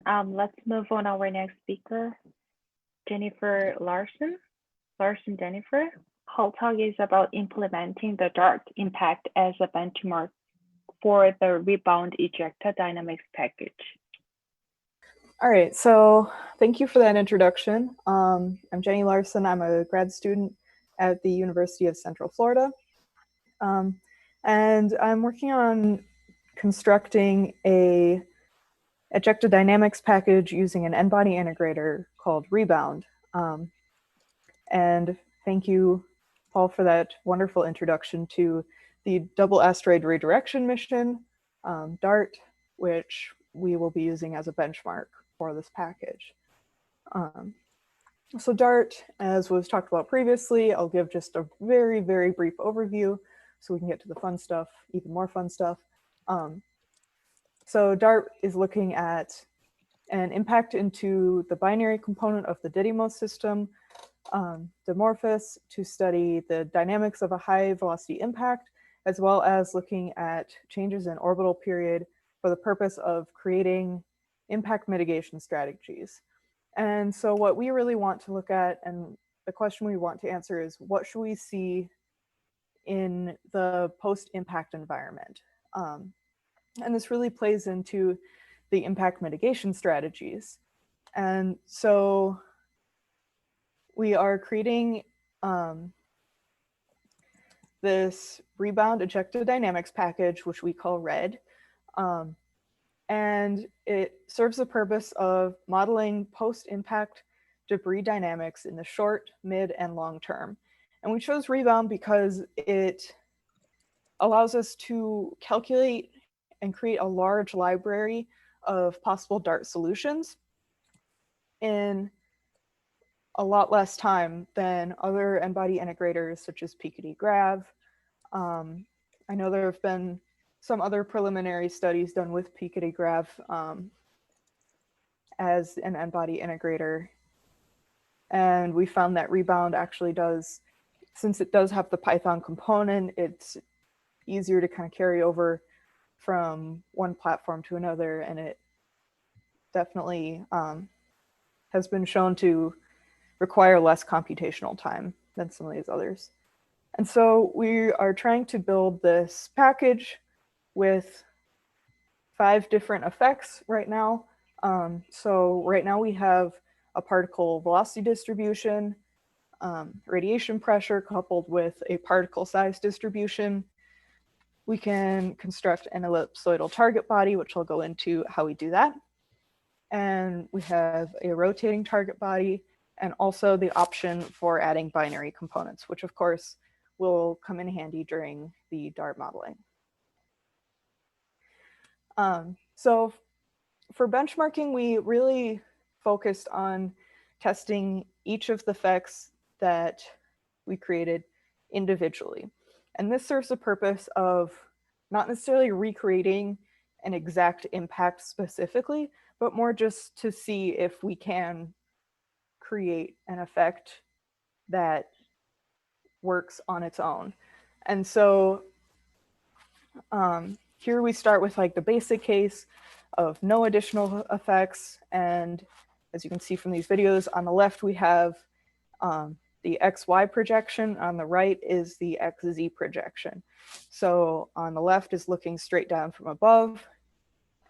Let's move on our next speaker, Jennifer Larson. Larson Jennifer. Her talk is about implementing the Dart impact as a benchmark for the Rebound Ejecta dynamics package. All right, so thank you for that introduction. I'm Jenny Larson. I'm a grad student at the University of Central Florida. And I'm working on constructing a Ejecta dynamics package using an n-body integrator called Rebound. And thank you, Paul, for that wonderful introduction to the double asteroid redirection mission, DART, which we will be using as a benchmark for this package. So DART, as was talked about previously, I'll give just a very, very brief overview so we can get to the fun stuff, even more fun stuff. So DART is looking at an impact into the binary component of the Didymos system, Dimorphos, to study the dynamics of a high velocity impact, as well as looking at changes in orbital period for the purpose of creating impact mitigation strategies. And so what we really want to look at, and the question we want to answer, is what should we see in the post-impact environment? And this really plays into the impact mitigation strategies. And so we are creating this Rebound Ejecta Dynamics package, which we call RED. And it serves the purpose of modeling post-impact debris dynamics in the short, mid, and long term. And we chose Rebound because it allows us to calculate and create a large library of possible DART solutions in a lot less time than other n-body integrators such as Peekity-Grav. I know there have been some other preliminary studies done with Peekity-Grav as an n-body integrator. And we found that Rebound actually does, since it does have the Python component, it's easier to kind of carry over from one platform to another. And it definitely has been shown to require less computational time than some of these others. And so we are trying to build this package with 5 different effects right now. So right now we have a particle velocity distribution, radiation pressure coupled with a particle size distribution. We can construct an ellipsoidal target body, which I'll go into how we do that. And we have a rotating target body, and also the option for adding binary components, which of course will come in handy during the DART modeling. So for benchmarking, we really focused on testing each of the effects that we created individually. And this serves the purpose of not necessarily recreating an exact impact specifically, but more just to see if we can create an effect that works on its own. And so here we start with like the basic case of no additional effects. And as you can see from these videos, on the left we have the XY projection, on the right is the XZ projection. So on the left is looking straight down from above,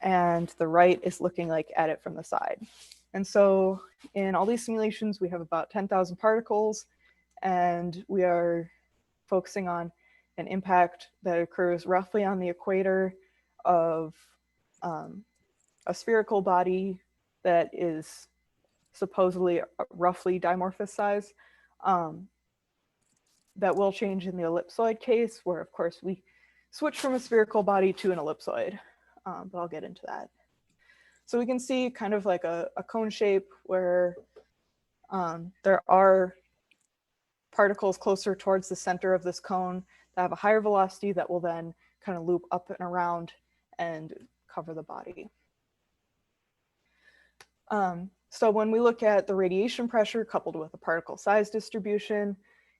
and the right is looking like at it from the side. And so in all these simulations, we have about 10,000 particles, and we are focusing on an impact that occurs roughly on the equator of a spherical body that is supposedly roughly dimorphous size. That will change in the ellipsoid case, where of course we switch from a spherical body to an ellipsoid, but I'll get into that. So we can see kind of like a cone shape where there are particles closer towards the center of this cone that have a higher velocity that will then kind of loop up and around and cover the body. So when we look at the radiation pressure coupled with the particle size distribution,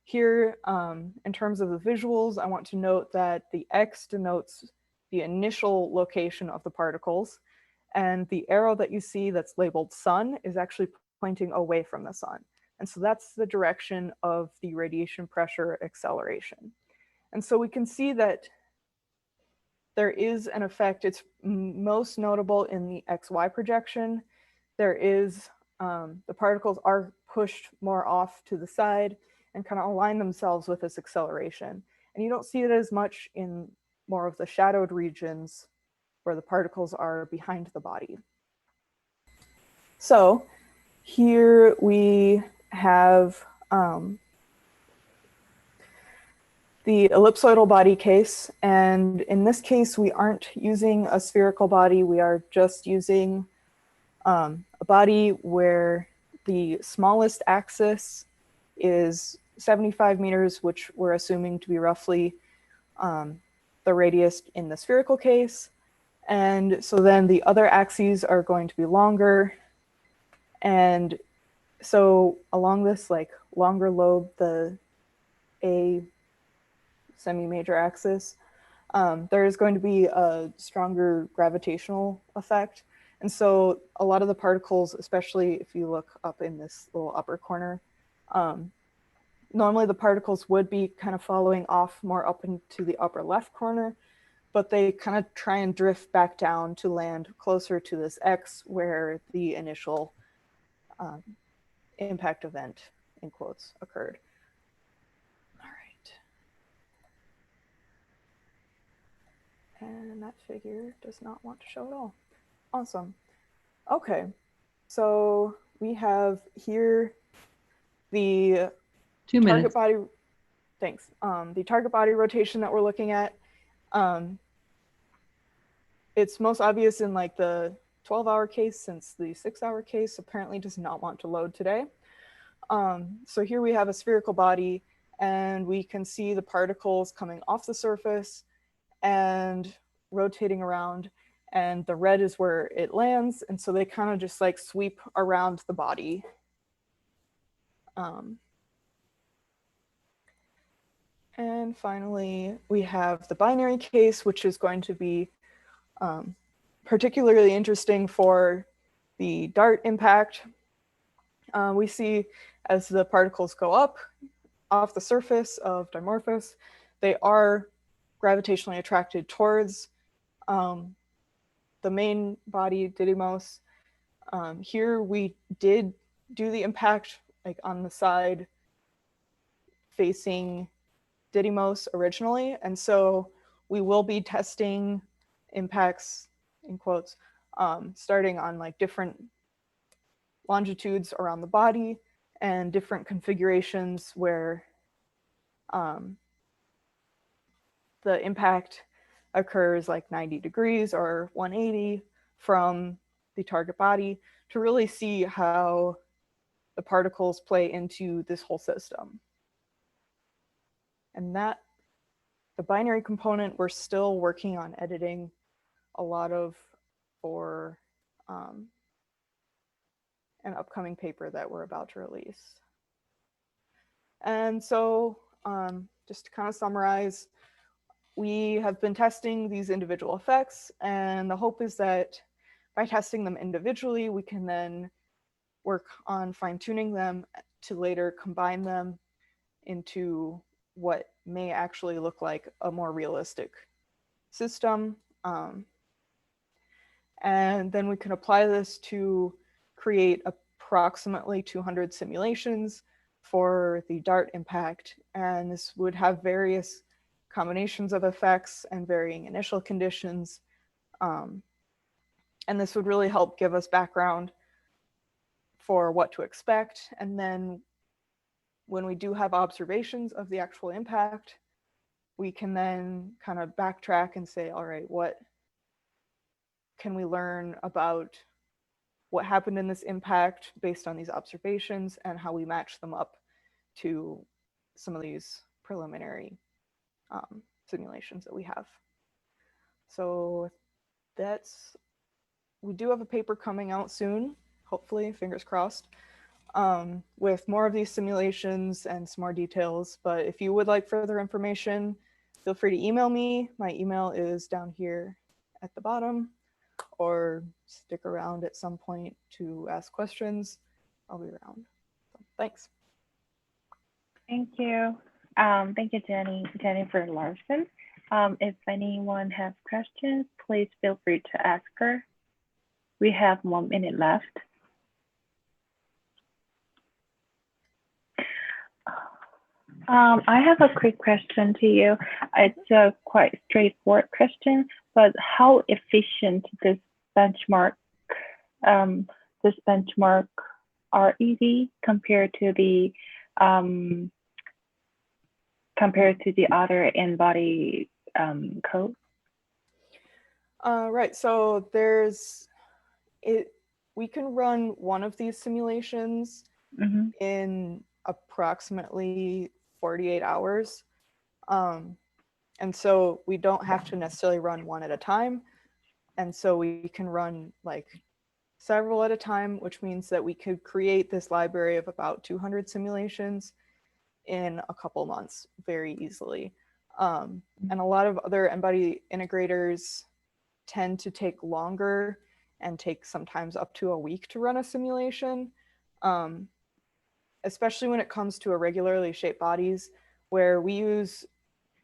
here in terms of the visuals, I want to note that the X denotes the initial location of the particles, And the arrow that you see that's labeled sun is actually pointing away from the sun. And so that's the direction of the radiation pressure acceleration. And so we can see that there is an effect. It's most notable in the XY projection. There is, the particles are pushed more off to the side and kind of align themselves with this acceleration. And you don't see it as much in more of the shadowed regions where the particles are behind the body. So here we have the ellipsoidal body case. And in this case, we aren't using a spherical body. We are just using a body where the smallest axis is 75 meters, which we're assuming to be roughly the radius in the spherical case. And so then the other axes are going to be longer. And so along this like longer lobe, the A semi-major axis, there is going to be a stronger gravitational effect. And so a lot of the particles, especially if you look up in this little upper corner, normally the particles would be kind of following off more up into the upper left corner, but they kind of try and drift back down to land closer to this X where the initial impact event, in quotes, occurred. All right. And that figure does not want to show at all. Awesome. Okay, so we have here the 2 minutes. target body, thanks. The target body rotation that we're looking at. It's most obvious in like the 12-hour case, since the 6-hour case apparently does not want to load today. So here we have a spherical body, and we can see the particles coming off the surface and rotating around, and the red is where it lands. And so they kind of just like sweep around the body. And finally, we have the binary case, which is going to be particularly interesting for the dart impact. We see as the particles go up off the surface of Dimorphos, they are gravitationally attracted towards the main body, Didymos. Here we did do the impact like on the side facing Didymos originally, and so we will be testing impacts, in quotes, starting on like different longitudes around the body and different configurations where the impact occurs like 90 degrees or 180 from the target body, to really see how the particles play into this whole system. And that, the binary component, we're still working on editing a lot of for an upcoming paper that we're about to release. And so just to kind of summarize, we have been testing these individual effects, and the hope is that by testing them individually, we can then work on fine-tuning them to later combine them into what may actually look like a more realistic system. And then we can apply this to create approximately 200 simulations for the dart impact. And this would have various combinations of effects and varying initial conditions. And this would really help give us background for what to expect. And then when we do have observations of the actual impact, we can then kind of backtrack and say, all right, what can we learn about what happened in this impact based on these observations, and how we match them up to some of these preliminary simulations that we have. So that's, we do have a paper coming out soon, hopefully, fingers crossed, with more of these simulations and some more details. But if you would like further information, feel free to email me. My email is down here at the bottom, or stick around at some point to ask questions, I'll be around. So, thanks. Thank you. Thank you, Jennifer Larson. If anyone has questions, please feel free to ask her. We have 1 minute left. I have a quick question to you. It's a quite straightforward question, but how efficient benchmark, this benchmark RED compared to the other in-body code? Right. So there's it. We can run one of these simulations in approximately 48 hours. And so we don't have to necessarily run one at a time. And so we can run like several at a time, which means that we could create this library of about 200 simulations in a couple months very easily. And a lot of other Embody integrators tend to take longer and take sometimes up to a week to run a simulation, especially when it comes to irregularly shaped bodies, where we use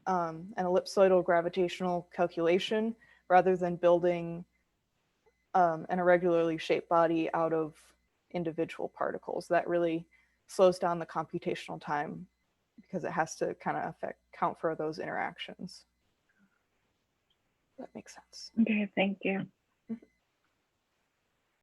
an ellipsoidal gravitational calculation rather than building an irregularly shaped body out of individual particles. That really slows down the computational time because it has to kind of count for those interactions. That makes sense. Okay, thank you.